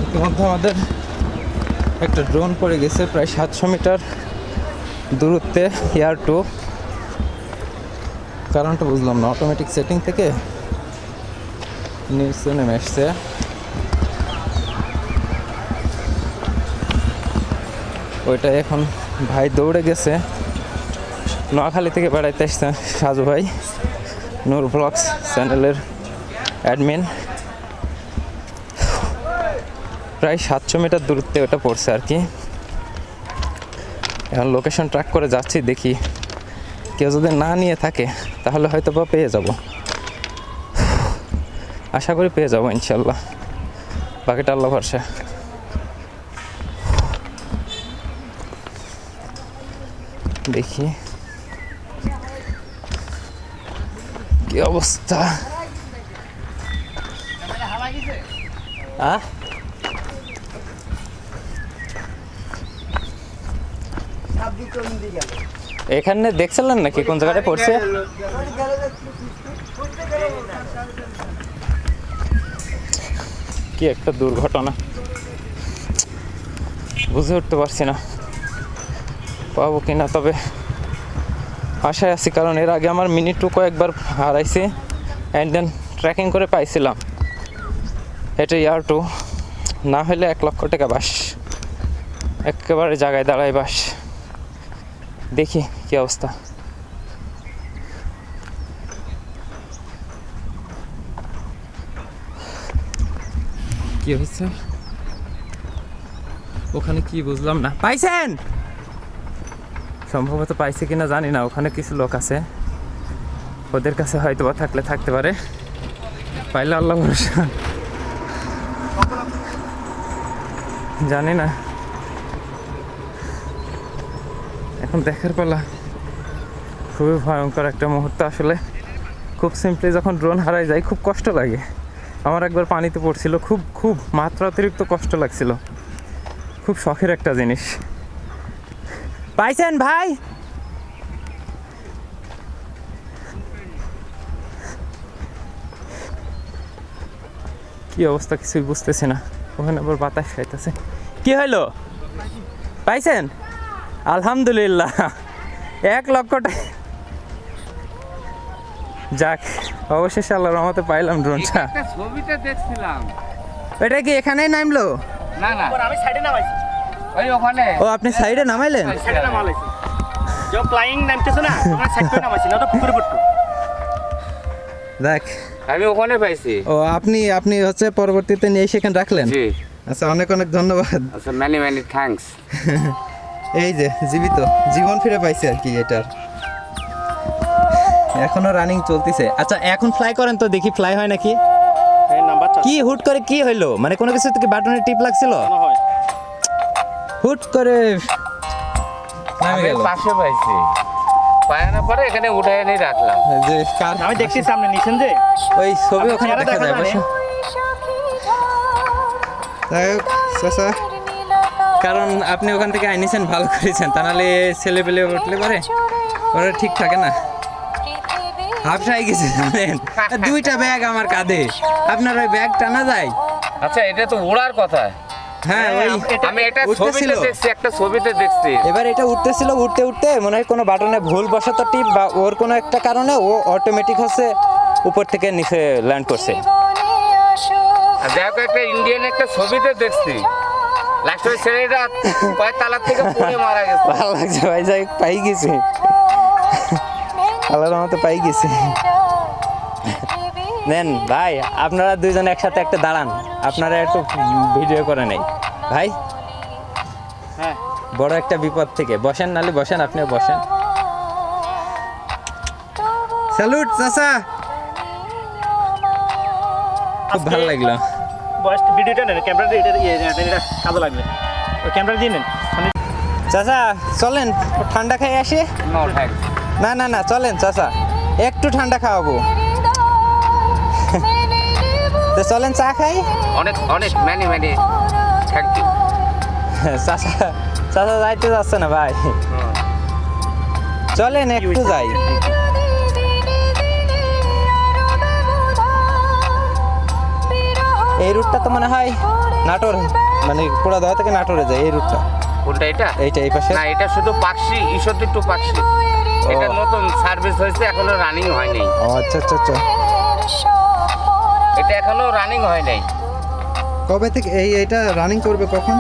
ইতিমধ্যে আমাদের একটা ড্রোন পড়ে গেছে প্রায় 700 মিটার দূরত্বে এয়ার টু। কারণটা বুঝলাম না, অটোমেটিক সেটিং থেকে নিচে নেমে এসছে। ওইটা এখন ভাই দৌড়ে গেছে, নোয়াখালী থেকে বেড়াইতে এসছে সাজু ভাই, নূর ব্লগস চ্যানেলের অ্যাডমিন। প্রায় 700 মিটার দূরত্বে ওটা পড়ছে আর কি। এখন লোকেশন ট্র্যাক করে যাচ্ছি, দেখি কেউ যদি না নিয়ে থাকে তাহলে হয়তো বা পেয়ে যাব, আশা করি পেয়ে যাবো ইনশাল্লাহ, বাকিটা আল্লাহ ভরসা। দেখি কি অবস্থা। এখানে দেখছিলেন নাকি কোন জায়গাটা পড়ছে? কি একটা দুর্ঘটনা, বুঝে উঠতে পারছি না পাবো কিনা, তবে আশায় আছি, কারণ এর আগে আমার মিনি টু কয়েকবার হারাইছি অ্যান্ড দেন ট্র্যাকিং করে পাইছিলাম। এটা ইয়ার টু না হলে 1 লক্ষ টাকা বাস, একেবারে জায়গায় দাঁড়ায় বাস। দেখি কি অবস্থা। কি হয়েছে ওখানে কি বুঝলাম না। পাইছেন? সম্ভবত পাইছে কিনা জানি না, ওখানে কিছু লোক আছে, ওদের কাছে হয়তো বা থাকলে থাকতে পারে, পাইলে আল্লাহ ভরসা, জানি না। এখন দেখার পালা। খুবই ভয়ঙ্কর একটা মুহূর্ত আসলে। খুব সিম্পলি যখন ড্রোন হারাই যায় খুব কষ্ট লাগে। আমার একবার পানিতে পড়ছিল, খুব মাত্রা অতিরিক্ত কষ্ট লাগছিল। খুব শখের একটা জিনিস। পাইছেন ভাই? কি অবস্থা কিছুই বুঝতেছি না। ওখানে আবার বাতাস খাইতেছে। কি হইলো? পাইছেন? আলহামদুলিল্লাহ, 1 লক্ষ টাকা। যাক, অবশেষে আল্লাহর রহমতে পাইলাম ড্রোনটা। ছবিটা দেখছিলাম। এটা কি এখানেই নামলো? না না, আমি সাইডে নামাইছি। ওই ওখানে। ও, আপনি সাইডে নামাইলেন? সাইডে নামাইছি। যে ফ্লাইং নামতেছ না, ওখানে সাইডে নামাইছি, না তো পুকুরে পড়তো। দেখ, আমি ওখানে পাইছি। ও, আপনি হচ্ছে পরবর্তীতে নিয়ে সেখানে রাখলেন? জি। আচ্ছা, অনেক ধন্যবাদ। আচ্ছা, মেনি থ্যাঙ্কস। এই যে জীবিত, জীবন ফিরে পাইছে আর কি এটার। এখনো রানিং চলতেছে। আচ্ছা, এখন ফ্লাই করেন তো দেখি ফ্লাই হয় নাকি। কি হুট করে কি হইলো? মানে কোনো কিছু থেকে বাটনে টিপ লাগছিল, হুট করে নামে গেল। পাশে পাইছি, পায়ানা পরে এখানে উঠে এনে রাখলাম। যে কার আমি দেখছি সামনে নিছেন যে ওই ছবি ওখানে দেখা যায়। বসে যাই হোক চাচা, কারণ আপনি ওখান থেকে আইনিছেন, ভালো করেছেন, তা নাহলে ছেলে পেলে উঠলে পরে ওরা ঠিক থাকে না। হাফসাই গেছে জানেন, 2টা ব্যাগ আমার কাঁধে, আপনার ওই ব্যাগ টানা যায়। আচ্ছা, এটা তো ওড়ার কথা। হ্যাঁ, ওই আমি এটা ছবিতে দেখছি, একটা ছবিতে দেখছি। এবার এটা উঠতেছিল, উঠতে মনে হয় কোনো বাটনে ভুল বশত টিপ বা ওর কোনো একটা কারণে ও অটোমেটিক হচ্ছে উপর থেকে নিচে ল্যান্ড করছে। দেখো, একটা ইন্ডিয়ান একটা ছবিতে দেখছি, লাস্টের ছেলেটা কয়েক তালার থেকে পড়ে মারা গেছে। ভালো লাগছে ভাই, যাই পাই গেছি, আল্লাহর রহমতে পাই গেছি। নেন ভাই, আপনারা 2জন একসাথে একটা দাঁড়ান, আপনারা একটু ভিডিও করে নেই ভাই। হ্যাঁ, বড় একটা বিপদ থেকে বসেন, নালে বসেন, আপনিও বসেন। স্যালুট চাচা, খুব ভালো লাগলো। বয়স ভিডিওটা নেন, ক্যামেরাটা এটা কাজে লাগবে, ওই ক্যামেরা দিয়ে নেন। চাচা চলেন, ঠান্ডা খাই আসি। No thanks. না চলেন চাচা, একটু ঠান্ডা খাওয়াবো। তো চলেন চা খাই। অনেক মেনি থ্যাংক ইউ। চাচা যাইতে যাচ্ছে না ভাই, চলেন একটু যাই। এই রুটটা তো মনে হয় নাটোর, মানে পোড়াদহ থেকে নাটোরে যায় এই রুটটা। কোনটা এটা? এইটা এই পাশে। না, এটা শুধু পাকশি, ঈশ্বরদী টু পাকশি। এটা নতুন সার্ভিস হয়েছে, এখনো রানিং হয়নি। ও আচ্ছা আচ্ছা আচ্ছা। এটা এখনো রানিং হয় নাই। কবে থেকে এইটা রানিং করবে কখন?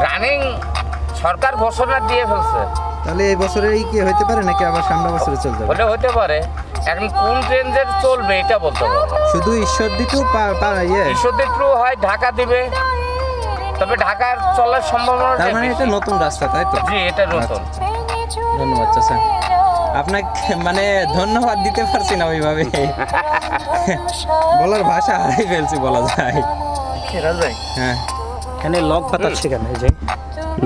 রানিং সরকার ঘোষণা দিয়ে ফেলছে। তাহলে এই বছরেই কি হইতে পারে নাকি আবার সামনে বছরে চলে যাবে? ওটা হতে পারে, এখন কোন রেঞ্জের চলবে এটা বলতে পারবো না। শুধু ঈশ্বরদী টু ঈশ্বরদী টু হয় ঢাকা দিবে, তবে ঢাকার চলার সম্ভাবনা তার মানে এটা নতুন রাস্তা, তাই তো? জি, এটা নতুন। ধন্যবাদ চাচা, আপনাকে মানে ধন্যবাদ দিতে পারছি না ওইভাবে, বলার ভাষা হারাই ফেলছি বলা যায়। রাজ ভাই, হ্যাঁ, এখানে লক বাতাচ্ছে কেন? এই যে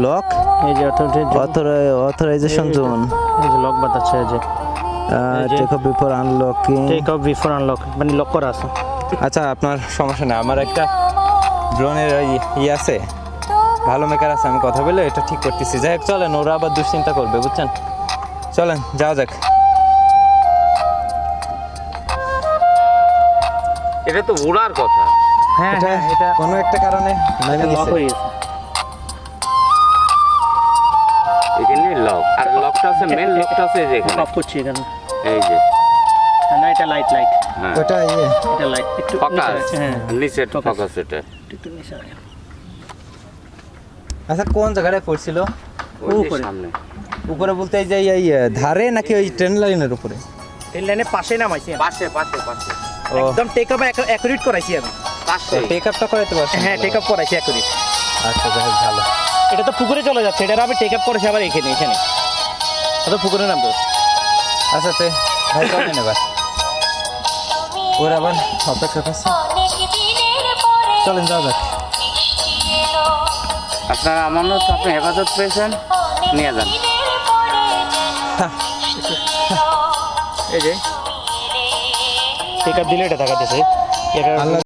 লক এই যে অথরাইজেশন জোন, এই যে লক বাতাচ্ছে, এই যে take off before unlocking. Take off before unlock, মানে লক করা আছে। আচ্ছা, আপনার সমস্যা নেই, আমার একটা ড্রোনের ইয়ে আছে, ভালো মেকার আছে, আমি কথা বলে এটা ঠিক করতেছি। যাই হোক, চলেন, ওরা আবার দুশ্চিন্তা করবে, বুঝছেন? চলেন যাওয়া যাক। এটা তো উড়ার কথা। হ্যাঁ এটা হ্যাঁ, এটা কোনো একটা কারণে নামিয়ে লক দিছে। হয়ে গেছে। এখানে লক, আর লকটা আছে, মেন লকটা আছে এই যে এখানে। অফ করছি এখানে। এই যে না, এটা লাইট, হ্যাঁ, ওটা এটা লাইট একটু নিচে ফোকাস, আছে, হ্যাঁ নিচে Focus. ফোকাস এটা। একটু নিচে আছে। আচ্ছা, কোন জায়গায় পড়ছিল? ওই যে উপরে। সামনে। উপরে বলতে এই যে এই ধারে নাকি ওই ট্রেন লাইনের উপরে? এই লাইনের পাশে নামাইছি আমি। পাশে পাশে পাশে ও, একদম টেক আপ অ্যাকুরেট করাইছি আমি। পাশে। টেক আপটা করাইতে পারছেন? হ্যাঁ, টেক আপ করাইছি অ্যাকুরেট। আচ্ছা, যাই হোক, ভালো। এটা তো পুকুরে চলে যাচ্ছে, এটা আমি টেক আপ করেছি আবার এখানে এটা পুকুরে নামবে। আচ্ছা, ভাই চলেন এবার, ওর আবার অপেক্ষা করছে, চলেন যাওয়া যাক। আপনার আমানত, আপনি হেফাজত পেয়েছেন, নিয়ে যান। এই যে টেক আপ দিলে এটা দেখাতেছে। এটা আল্লাহ